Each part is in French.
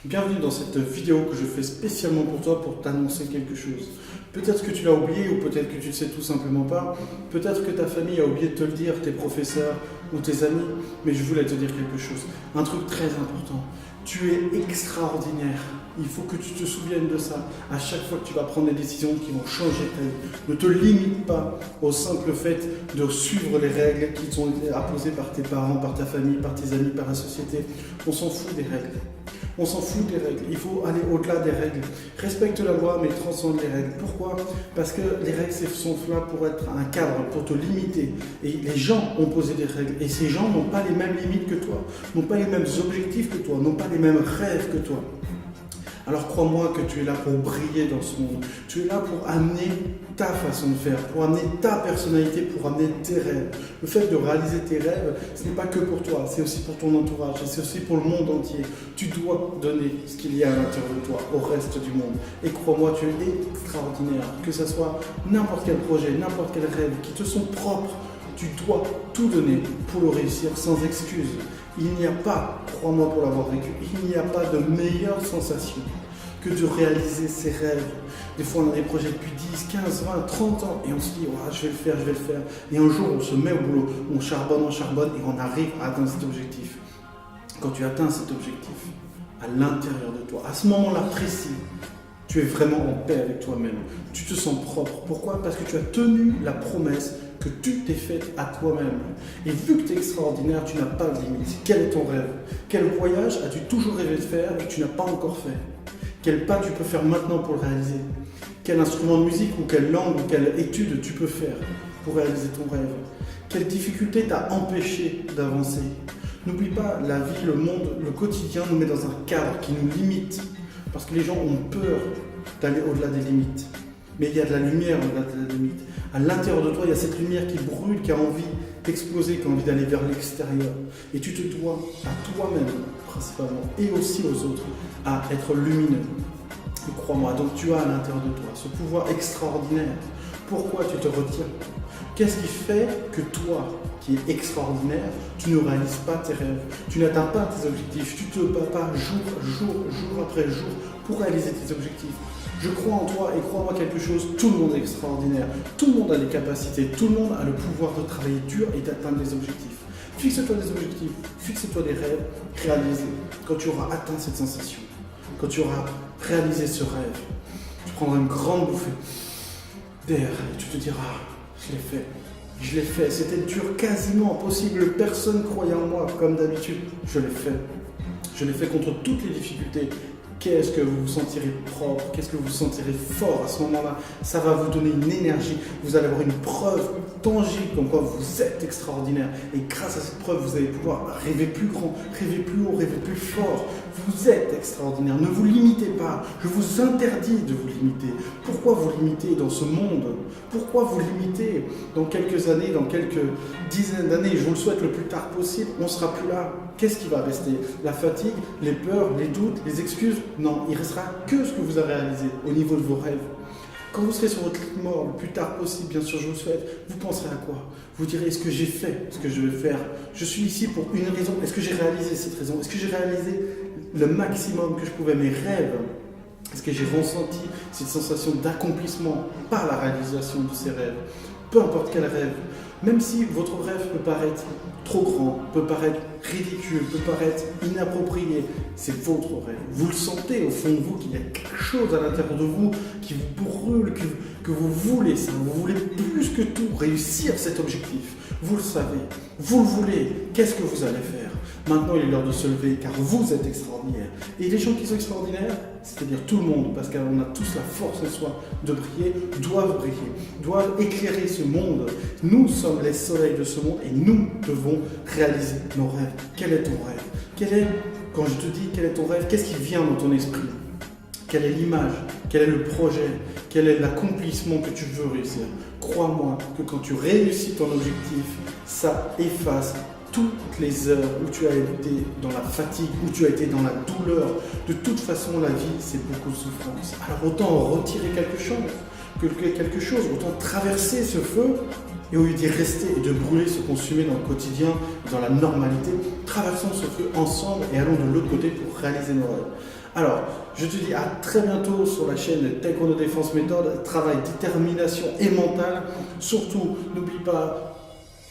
Bienvenue dans cette vidéo que je fais spécialement pour toi pour t'annoncer quelque chose. Peut-être que tu l'as oublié ou peut-être que tu ne sais tout simplement pas. Peut-être que ta famille a oublié de te le dire, tes professeurs ou tes amis. Mais je voulais te dire quelque chose. Un truc très important. Tu es extraordinaire. Il faut que tu te souviennes de ça. À chaque fois que tu vas prendre des décisions qui vont changer ta vie. Ne te limite pas au simple fait de suivre les règles qui t'ont été imposées par tes parents, par ta famille, par tes amis, par la société. On s'en fout des règles. On s'en fout des règles, il faut aller au-delà des règles. Respecte la loi, mais transcende les règles. Pourquoi? Parce que les règles sont là pour être un cadre, pour te limiter. Et les gens ont posé des règles. Et ces gens n'ont pas les mêmes limites que toi, n'ont pas les mêmes objectifs que toi, n'ont pas les mêmes rêves que toi. Alors crois-moi que tu es là pour briller dans ce monde. Tu es là pour amener ta façon de faire, pour amener ta personnalité, pour amener tes rêves. Le fait de réaliser tes rêves, ce n'est pas que pour toi, c'est aussi pour ton entourage, c'est aussi pour le monde entier. Tu dois donner ce qu'il y a à l'intérieur de toi, au reste du monde. Et crois-moi, tu es extraordinaire. Que ce soit n'importe quel projet, n'importe quel rêve qui te sont propres, tu dois tout donner pour le réussir sans excuse. Il n'y a pas, crois-moi pour l'avoir vécu, il n'y a pas de meilleure sensation que de réaliser ses rêves. Des fois, on a des projets depuis 10, 15, 20, 30 ans et on se dit oh, je vais le faire, je vais le faire. Et un jour, on se met au boulot, on charbonne et on arrive à atteindre cet objectif. Quand tu atteins cet objectif, à l'intérieur de toi, à ce moment-là précis, tu es vraiment en paix avec toi-même. Tu te sens propre. Pourquoi? Parce que tu as tenu la promesse que tu t'es faite à toi-même. Et vu que tu es extraordinaire, tu n'as pas de limite. Quel est ton rêve? Quel voyage as-tu toujours rêvé de faire et que tu n'as pas encore fait? Quel pas tu peux faire maintenant pour le réaliser? Quel instrument de musique ou quelle langue ou quelle étude tu peux faire pour réaliser ton rêve? Quelle difficulté t'a empêché d'avancer? N'oublie pas, la vie, le monde, le quotidien nous met dans un cadre qui nous limite. Parce que les gens ont peur d'aller au-delà des limites. Mais il y a de la lumière au-delà des limites. À l'intérieur de toi, il y a cette lumière qui brûle, qui a envie d'exploser, qui a envie d'aller vers l'extérieur. Et tu te dois à toi-même, principalement, et aussi aux autres, à être lumineux. Et crois-moi, donc tu as à l'intérieur de toi ce pouvoir extraordinaire. Pourquoi tu te retiens? Qu'est-ce qui fait que toi, qui es extraordinaire, tu ne réalises pas tes rêves? Tu n'atteins pas tes objectifs, tu te bats pas jour après jour pour réaliser tes objectifs. Je crois en toi et crois-moi quelque chose, tout le monde est extraordinaire. Tout le monde a les capacités, tout le monde a le pouvoir de travailler dur et d'atteindre des objectifs. Fixe-toi des objectifs, fixe-toi des rêves, réalise-les. Quand tu auras atteint cette sensation, quand tu auras réalisé ce rêve, tu prendras une grande bouffée d'air et tu te diras je l'ai fait. Je l'ai fait, c'était dur, quasiment impossible, personne croyait en moi comme d'habitude. Je l'ai fait. Je l'ai fait contre toutes les difficultés. Qu'est-ce que vous vous sentirez propre, qu'est-ce que vous vous sentirez fort à ce moment-là? Ça va vous donner une énergie, vous allez avoir une preuve tangible comme quoi vous êtes extraordinaire. Et grâce à cette preuve, vous allez pouvoir rêver plus grand, rêver plus haut, rêver plus fort. Vous êtes extraordinaire, ne vous limitez pas, je vous interdis de vous limiter. Pourquoi vous limiter dans ce monde? Pourquoi vous limiter dans quelques années, dans quelques dizaines d'années? Je vous le souhaite le plus tard possible, on ne sera plus là. Qu'est-ce qui va rester? La fatigue, les peurs, les doutes, les excuses? Non, il ne restera que ce que vous avez réalisé au niveau de vos rêves. Quand vous serez sur votre lit mort le plus tard possible, bien sûr je vous le souhaite, vous penserez à quoi? Vous direz, est-ce que j'ai fait ce que je vais faire? Je suis ici pour une raison. Est-ce que j'ai réalisé cette raison? Est-ce que j'ai réalisé le maximum que je pouvais, mes rêves? Est-ce que j'ai ressenti cette sensation d'accomplissement par la réalisation de ces rêves? Peu importe quel rêve, même si votre rêve peut paraître trop grand, peut paraître ridicule, peut paraître inapproprié, c'est votre rêve. Vous le sentez au fond de vous qu'il y a quelque chose à l'intérieur de vous qui vous brûle, que vous voulez ça, vous voulez plus que tout réussir cet objectif. Vous le savez, vous le voulez, qu'est-ce que vous allez faire? Maintenant, il est l'heure de se lever car vous êtes extraordinaire. Et les gens qui sont extraordinaires, c'est-à-dire tout le monde, parce qu'on a tous la force en soi de briller, doivent éclairer ce monde. Nous sommes les soleils de ce monde et nous devons réaliser nos rêves. Quel est ton rêve? Quand je te dis quel est ton rêve, qu'est-ce qui vient dans ton esprit? Quelle est l'image? Quel est le projet? Quel est l'accomplissement que tu veux réussir? Crois-moi que quand tu réussis ton objectif, ça efface toutes les heures où tu as été dans la fatigue, où tu as été dans la douleur. De toute façon, la vie, c'est beaucoup de souffrance. Alors autant en retirer quelque chose, autant traverser ce feu et au lieu d'y rester et de brûler, se consumer dans le quotidien, dans la normalité, traversons ce feu ensemble et allons de l'autre côté pour réaliser nos rêves. Alors, je te dis à très bientôt sur la chaîne Taekwondo Défense Méthode. Travail, détermination et mental. Surtout, n'oublie pas,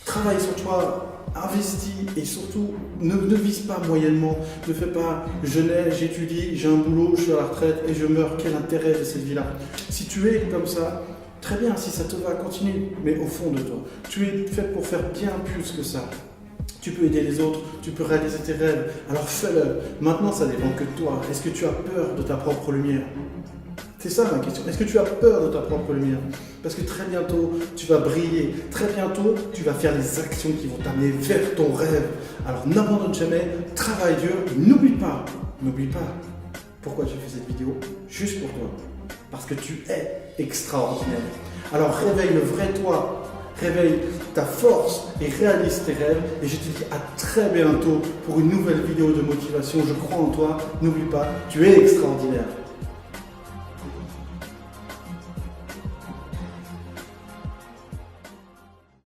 travaille sur toi, investis et surtout, ne vise pas moyennement. Ne fais pas, j'étudie, j'ai un boulot, je suis à la retraite et je meurs. Quel intérêt de cette vie-là? Si tu es comme ça, très bien, si ça te va, continue. Mais au fond de toi, tu es fait pour faire bien plus que ça. Tu peux aider les autres, tu peux réaliser tes rêves, alors fais-le. Maintenant, ça dépend que de toi. Est-ce que tu as peur de ta propre lumière? C'est ça ma question. Est-ce que tu as peur de ta propre lumière? Parce que très bientôt, tu vas briller. Très bientôt, tu vas faire les actions qui vont t'amener vers ton rêve. Alors n'abandonne jamais, travaille dur, n'oublie pas pourquoi tu fais cette vidéo, juste pour toi. Parce que tu es extraordinaire. Alors réveille le vrai toi. Réveille ta force et réalise tes rêves. Et je te dis à très bientôt pour une nouvelle vidéo de motivation. Je crois en toi. N'oublie pas, tu es extraordinaire.